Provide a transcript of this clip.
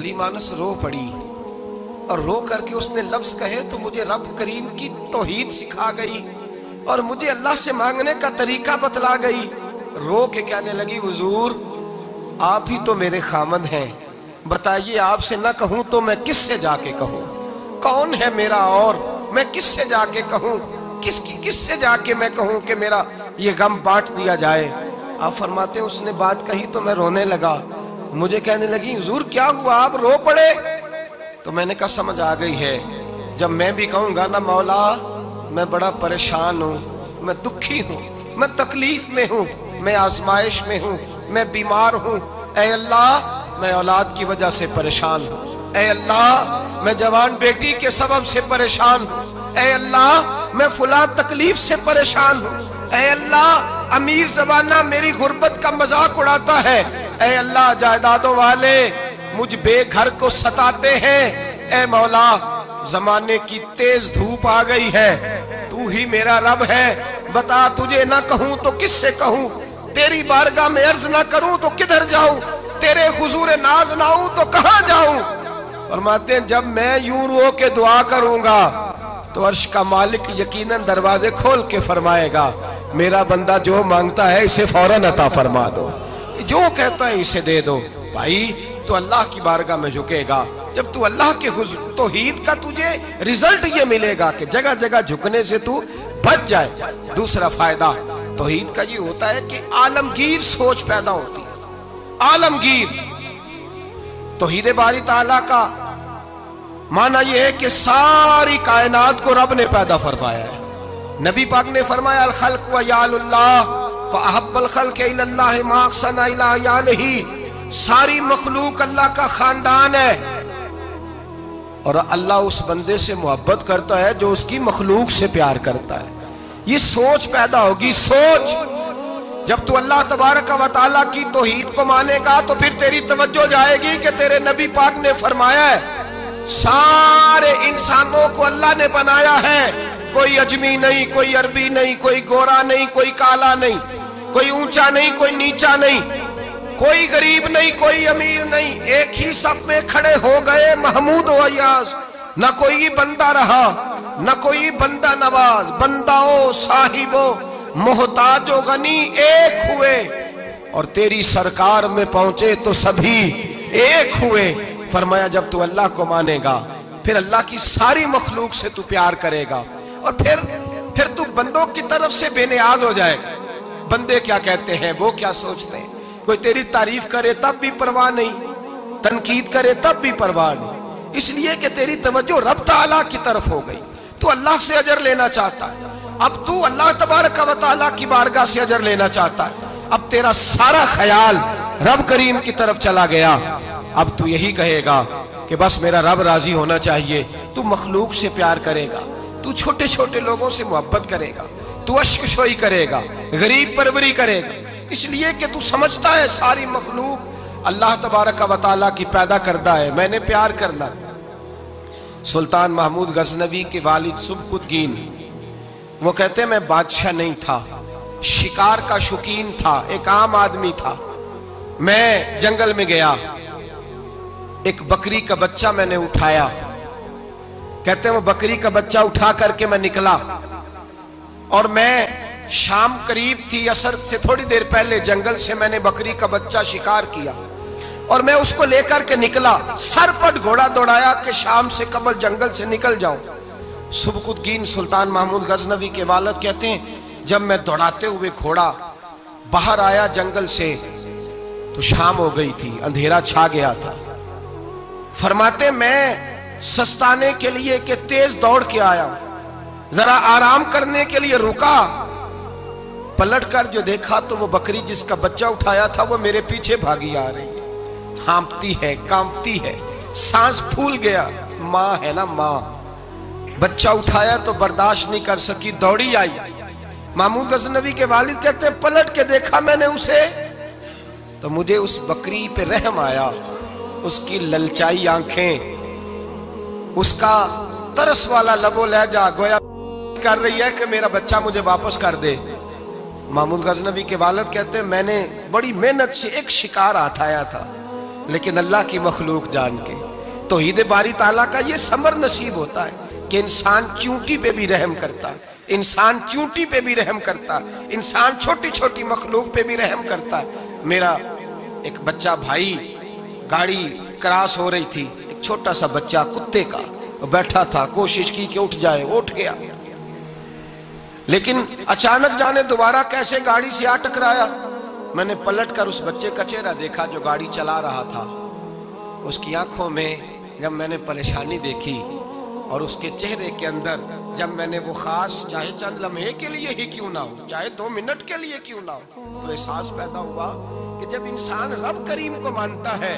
भली मानस रो पड़ी और रो करके उसने लफ्ज कहे तो मुझे रब करीम की तौहीद सिखा गई और मुझे अल्लाह से मांगने का तरीका बतला गई। रो के कहने लगी, हुजूर आप ही तो मेरे खामद हैं, बताइए आपसे ना कहूं तो मैं किससे जाके कहूं? कौन है मेरा और मैं किससे जाके कहूं? किससे जाके मैं कहूं कि मेरा ये गम बांट दिया जाए? आप फरमाते उसने बात कही तो मैं रोने लगा। मुझे कहने लगी, हुजूर क्या हुआ, आप रो पड़े? तो मैंने कहा समझ आ गई है, जब मैं भी कहूंगा ना मौला मैं बड़ा परेशान हूं, मैं दुखी हूं, मैं तकलीफ में हूं, मैं आजमाइश में हूं, मैं बीमार हूं, ऐ अल्लाह मैं औलाद की वजह से परेशान हूं, ऐ अल्लाह मैं जवान बेटी के सबब से परेशान हूं, ऐ अल्लाह मैं फुला तकलीफ से परेशान हूं, ऐ अल्लाह अमीर ज़बाना मेरी गुर्बत का मजाक उड़ाता है, ऐ अल्लाह जायदादों वाले मुझ बेघर को सताते हैं, ऐ मौला जमाने की तेज धूप आ गई है, तू ही मेरा रब है, बता तुझे ना कहूं तो किससे कहूं? तेरी बारगाह में अर्ज ना करूं तो किधर जाऊं? तेरे हुजूर नाज ना आऊं तो कहां जाऊं? फरमाते हैं जब मैं यूं रो के दुआ करूंगा तो अर्श का मालिक यकीनन दरवाजे खोल के फरमाएगा, मेरा बंदा जो मांगता है इसे फौरन अता फरमा दो, जो कहता है इसे दे दो। भाई तो अल्लाह की बारगाह में झुकेगा, जब तू अल्लाह के हुजूर तौहीद का तुझे रिजल्ट ये मिलेगा कि जगह जगह झुकने से तू बच जाए। दूसरा फायदा तौहीद का ये होता है कि आलमगीर सोच पैदा होती है। आलमगीर तौहीद बारी ताला का माना यह है कि सारी कायनात को रब ने पैदा फरमाया है। नबी पाक ने फरमाया अल खल्क व यालुल्लाह व अहब्बल खल्क इलल्लाह मा अहसना इला यालिही, सारी मखलूक अल्लाह का खानदान है और अल्लाह उस बंदे से मोहब्बत करता है जो उसकी मखलूक से प्यार करता है। ये सोच पैदा होगी। सोच जब तू अल्लाह तबारक व तआला की तौहीद को मानेगा तो फिर तेरी तवज्जो जाएगी कि तेरे नबी पाक ने फरमाया है सारे इंसानों को अल्लाह ने बनाया है, कोई अजमी नहीं, कोई अरबी नहीं, कोई गोरा नहीं, कोई काला नहीं, कोई ऊंचा नहीं, कोई नीचा नहीं, कोई गरीब नहीं, कोई अमीर नहीं, एक ही सब में खड़े हो गए महमूद व अय्याज। न कोई बंदा रहा न कोई बंदा नवाज, बंदाओ साहिबो मोहताजो गनी एक हुए और तेरी सरकार में पहुंचे तो सभी एक हुए। फरमाया जब तू अल्लाह को मानेगा फिर अल्लाह की सारी मखलूक से तू प्यार करेगा और फिर तू बंदों की तरफ से बेनियाज हो जाएगा। बंदे क्या कहते हैं, वो क्या सोचते हैं, कोई तेरी तारीफ करे तब भी परवाह नहीं, तनकीद करे तब भी परवाह नहीं, इसलिए कि तेरी तवज्जो रब ताला की तरफ हो गई। तू अल्लाह से अजर लेना चाहता है, अब तू अल्लाह तबारक व तआला की बारगाह से अजर लेना चाहता है, अब तेरा सारा ख्याल रब करीम की तरफ चला गया। अब तू यही कहेगा कि बस मेरा रब राजी होना चाहिए। तू मखलूक से प्यार करेगा, तू छोटे छोटे लोगों से मोहब्बत करेगा, तू अश्कशोई करेगा, गरीब परवरी करेगा, इसलिए कि तू समझता है सारी मखलूक अल्लाह तबारक व तआला की पैदा करदा है, मैंने प्यार करना। सुल्तान महमूद गजनवी के वालिद सुबकुतगीन वो कहते मैं बादशाह नहीं था, शिकार का शौकीन था, एक आम आदमी था। मैं जंगल में गया, एक बकरी का बच्चा मैंने उठाया, कहते हैं वो बकरी का बच्चा उठा करके मैं निकला और मैं शाम करीब थी, असर से थोड़ी देर पहले जंगल से मैंने बकरी का बच्चा शिकार किया और मैं उसको लेकर के निकला, सर पर घोड़ा दौड़ाया कि शाम से कबल जंगल से निकल जाऊं। सुबकुतगीन सुल्तान महमूद गजनवी के वालिद कहते हैं जब मैं दौड़ाते हुए घोड़ा बाहर आया जंगल से तो शाम हो गई थी, अंधेरा छा गया था। फरमाते मैं सस्ताने के लिए कि तेज दौड़ के आया, जरा आराम करने के लिए रुका, पलट कर जो देखा तो वो बकरी जिसका बच्चा उठाया था वो मेरे पीछे भागी आ रही है, हाँपती है, कांपती है, सांस फूल गया। माँ है ना माँ, बच्चा उठाया तो बर्दाश्त नहीं कर सकी, दौड़ी आई। महमूद गजनवी के वालिद कहते पलट के देखा मैंने उसे तो मुझे उस बकरी पे रहम आया, उसकी ललचाई आंखें, उसका तरस वाला लबो लहजा गोया कर रही है कि मेरा बच्चा मुझे वापस कर दे। महमूद गजनवी के वालिद कहते हैं मैंने बड़ी मेहनत से एक शिकार हाथ आया था, لیکن اللہ کی مخلوق جان کے توحید باری تعالیٰ کا یہ ثمر نصیب ہوتا ہے کہ انسان چونٹی پہ بھی رحم کرتا، انسان چونٹی پہ بھی رحم کرتا، انسان چھوٹی چھوٹی مخلوق پہ بھی رحم کرتا۔ میرا ایک بچہ بھائی، گاڑی کراس ہو رہی تھی، ایک چھوٹا سا بچہ کتے کا بیٹھا تھا، کوشش کی کہ اٹھ جائے، اٹھ گیا، لیکن اچانک جانے دوبارہ کیسے گاڑی سے آ ٹکرایا۔ میں نے پلٹ کر اس بچے کا چہرہ دیکھا جو گاڑی چلا رہا تھا، اس کی آنکھوں میں جب میں نے پریشانی دیکھی اور اس کے چہرے کے اندر جب میں نے وہ خاص، چاہے چند لمحے کے لیے ہی کیوں نہ ہو، چاہے 2 منٹ کے لیے کیوں نہ ہو، تو احساس پیدا ہوا کہ جب انسان رب کریم کو مانتا ہے